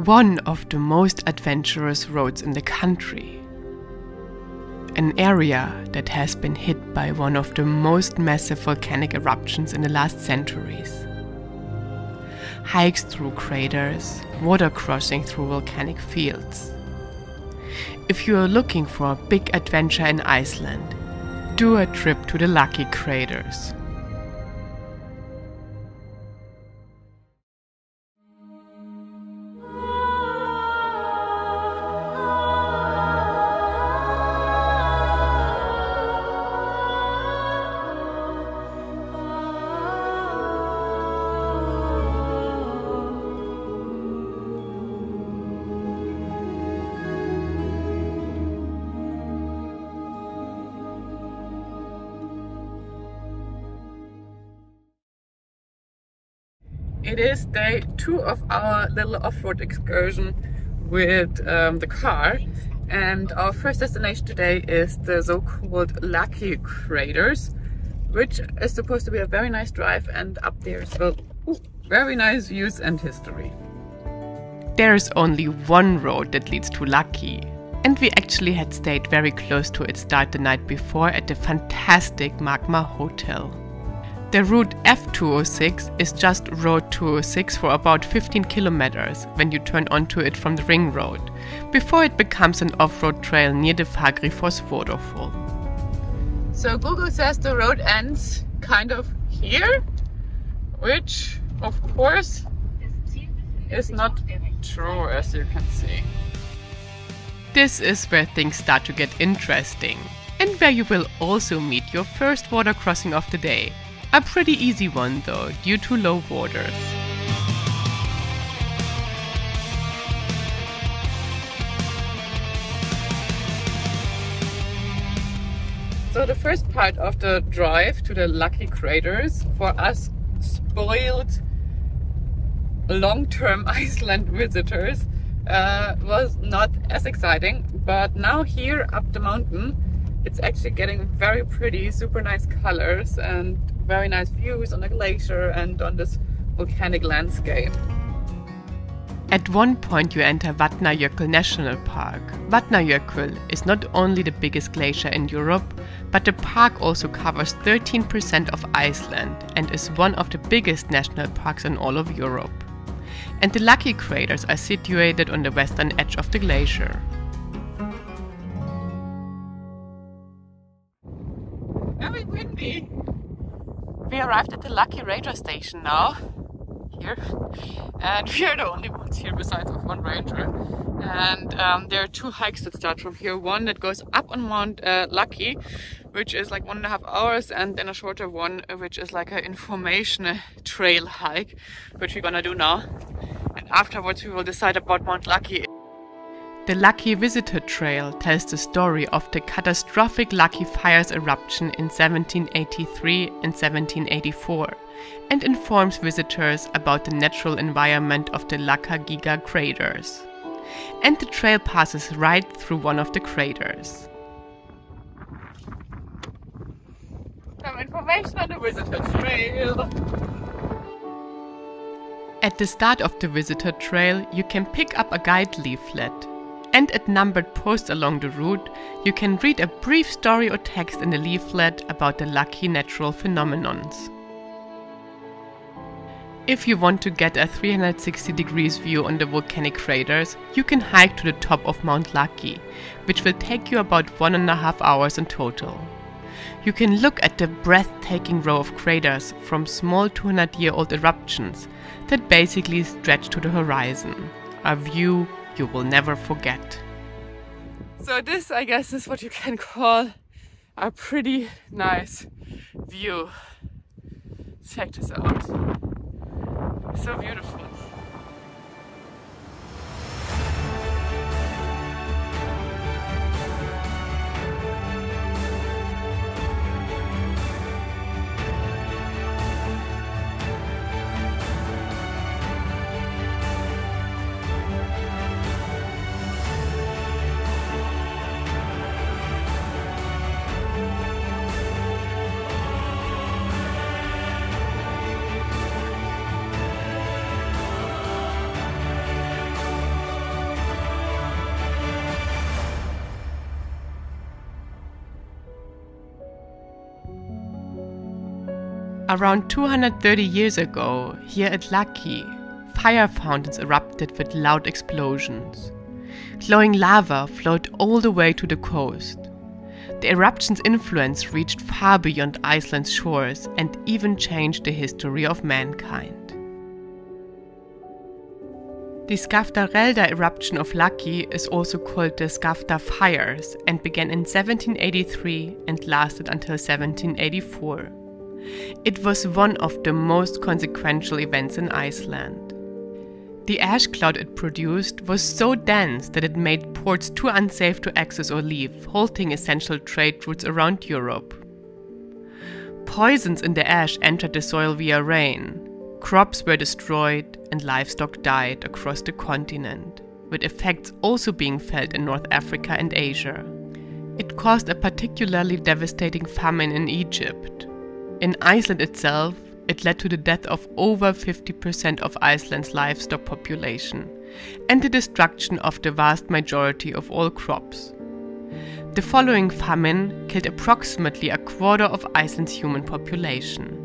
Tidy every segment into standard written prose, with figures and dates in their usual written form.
one of the most adventurous roads in the country. An area that has been hit by one of the most massive volcanic eruptions in the last centuries. Hikes through craters, water crossing through volcanic fields. If you are looking for a big adventure in Iceland, do a trip to the Lucky Craters. It is day 2 of our little off-road excursion with the car, and our first destination today is the so-called Lucky Craters, which is supposed to be a very nice drive, and up there is well, very nice views and history. There's only one road that leads to Lucky, and we actually had stayed very close to its start the night before at the fantastic Magma Hotel. The route F206 is just Road 206 for about 15 kilometers when you turn onto it from the ring road, before it becomes an off-road trail near the Fagrifoss waterfall. So Google says the road ends kind of here, which of course is not true, as you can see. This is where things start to get interesting, and where you will also meet your first water crossing of the day. A pretty easy one though, due to low waters. So the first part of the drive to the Lucky Craters for us spoiled long-term Iceland visitors was not as exciting, but now here up the mountain it's actually getting very pretty, super nice colors and very nice views on the glacier and on this volcanic landscape. At one point you enter Vatnajökull National Park. Vatnajökull is not only the biggest glacier in Europe, but the park also covers 13% of Iceland and is one of the biggest national parks in all of Europe. And the Lucky Craters are situated on the western edge of the glacier. Very windy. We arrived at the Lucky Ranger station now, here, and we are the only ones here besides of one ranger. And there are 2 hikes that start from here. One that goes up on Mount Lucky, which is like 1.5 hours, and then a shorter one, which is like an information trail hike, which we're gonna do now. And afterwards we will decide about Mount Lucky. The Lucky Visitor Trail tells the story of the catastrophic Lucky Fire's eruption in 1783 and 1784 and informs visitors about the natural environment of the Lakagígar craters. And the trail passes right through one of the craters. Some information on the visitor trail. At the start of the visitor trail, you can pick up a guide leaflet. And at numbered posts along the route, you can read a brief story or text in the leaflet about the lucky natural phenomenons. If you want to get a 360 degrees view on the volcanic craters, you can hike to the top of Mount Lucky, which will take you about 1.5 hours in total. You can look at the breathtaking row of craters from small 200-year-old eruptions that basically stretch to the horizon. A view you will never forget. So this, I guess, is what you can call a pretty nice view. Check this out. So beautiful. Around 230 years ago, here at Lucky, fire fountains erupted with loud explosions. Glowing lava flowed all the way to the coast. The eruption's influence reached far beyond Iceland's shores and even changed the history of mankind. The Skaftarelda eruption of Lucky is also called the Skafta Fires and began in 1783 and lasted until 1784. It was one of the most consequential events in Iceland. The ash cloud it produced was so dense that it made ports too unsafe to access or leave, halting essential trade routes around Europe. Poisons in the ash entered the soil via rain. Crops were destroyed and livestock died across the continent, with effects also being felt in North Africa and Asia. It caused a particularly devastating famine in Egypt. In Iceland itself, it led to the death of over 50% of Iceland's livestock population and the destruction of the vast majority of all crops. The following famine killed approximately a quarter of Iceland's human population.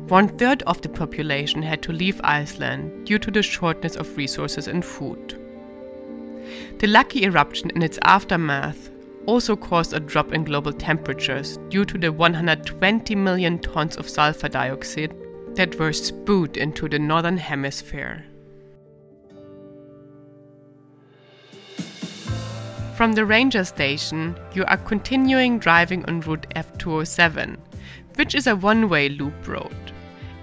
1/3 of the population had to leave Iceland due to the shortness of resources and food. The Lucky eruption and its aftermath also caused a drop in global temperatures due to the 120 million tons of sulfur dioxide that were spewed into the northern hemisphere. From the ranger station, you are continuing driving on Route F207, which is a one-way loop road.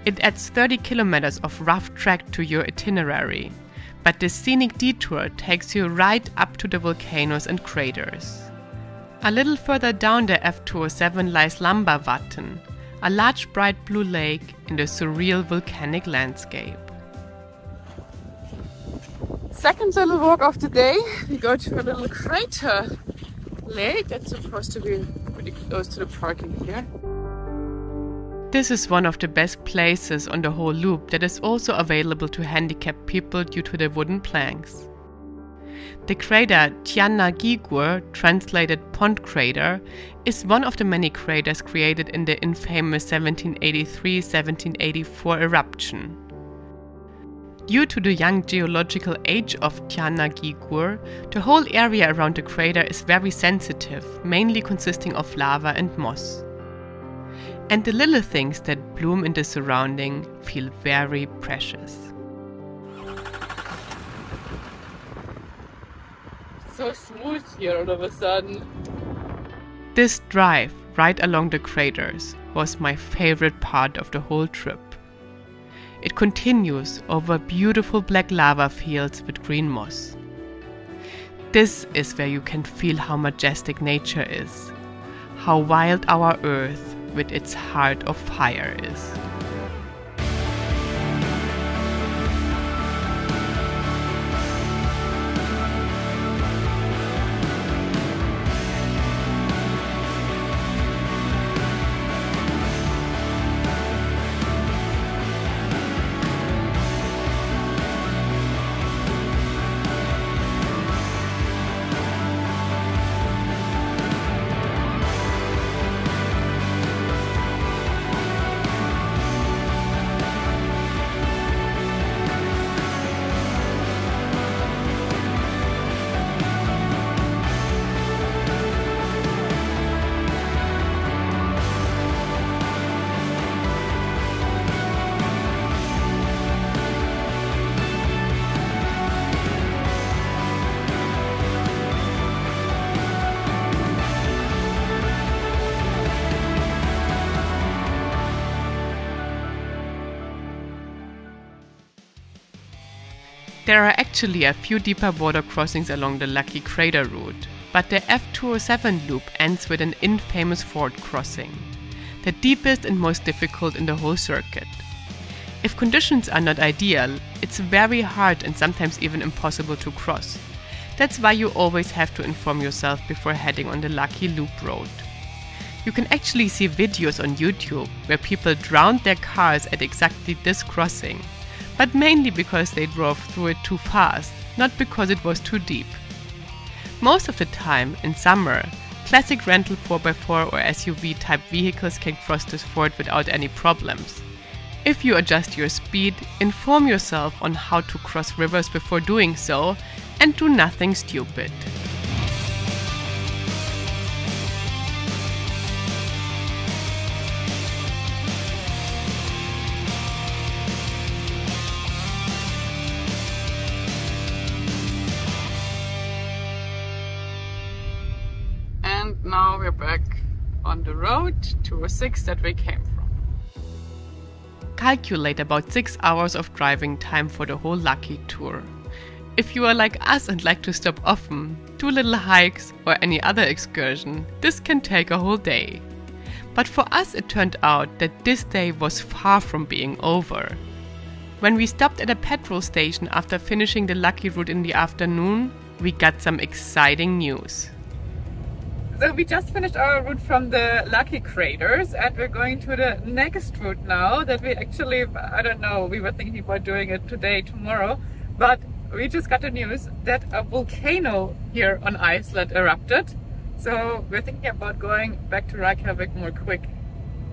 It adds 30 kilometers of rough track to your itinerary, but the scenic detour takes you right up to the volcanoes and craters. A little further down the F207 lies Lambavatn, a large bright blue lake in the surreal volcanic landscape. Second little walk of the day, we go to a little crater lake that's supposed to be pretty close to the parking here. This is one of the best places on the whole loop that is also available to handicapped people due to the wooden planks. The crater Tjarnargígur, translated Pond Crater, is one of the many craters created in the infamous 1783-1784 eruption. Due to the young geological age of Tjarnargígur, the whole area around the crater is very sensitive, mainly consisting of lava and moss. And the little things that bloom in the surrounding feel very precious. So smooth here all of a sudden. This drive right along the craters was my favorite part of the whole trip. It continues over beautiful black lava fields with green moss. This is where you can feel how majestic nature is, how wild our earth with its heart of fire is. There are actually a few deeper water crossings along the Lucky Crater route, but the F207 loop ends with an infamous ford crossing, the deepest and most difficult in the whole circuit. If conditions are not ideal, it's very hard and sometimes even impossible to cross. That's why you always have to inform yourself before heading on the Lucky Loop road. You can actually see videos on YouTube where people drowned their cars at exactly this crossing, but mainly because they drove through it too fast, not because it was too deep. Most of the time, in summer, classic rental 4x4 or SUV type vehicles can cross this ford without any problems. If you adjust your speed, inform yourself on how to cross rivers before doing so, and do nothing stupid. And now we're back on the road 206 that we came from. Calculate about 6 hours of driving time for the whole Lucky tour. If you are like us and like to stop often, do little hikes or any other excursion, this can take a whole day. But for us it turned out that this day was far from being over. When we stopped at a petrol station after finishing the Lucky route in the afternoon, we got some exciting news. So we just finished our route from the Lucky Craters and we're going to the next route now that we actually, I don't know, we were thinking about doing it today, tomorrow, but we just got the news that a volcano here on Iceland erupted. So we're thinking about going back to Reykjavik more quick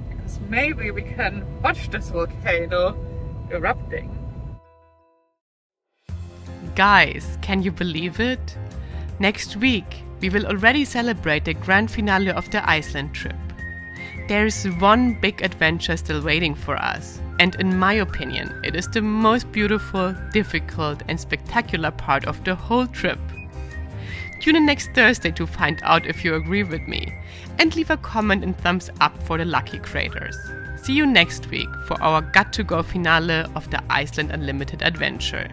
because maybe we can watch this volcano erupting. Guys, can you believe it? Next week, we will already celebrate the grand finale of the Iceland trip. There is one big adventure still waiting for us, and in my opinion, it is the most beautiful, difficult and spectacular part of the whole trip. Tune in next Thursday to find out if you agree with me, and leave a comment and thumbs up for the Lucky Craters. See you next week for our Got to Go finale of the Iceland Unlimited adventure.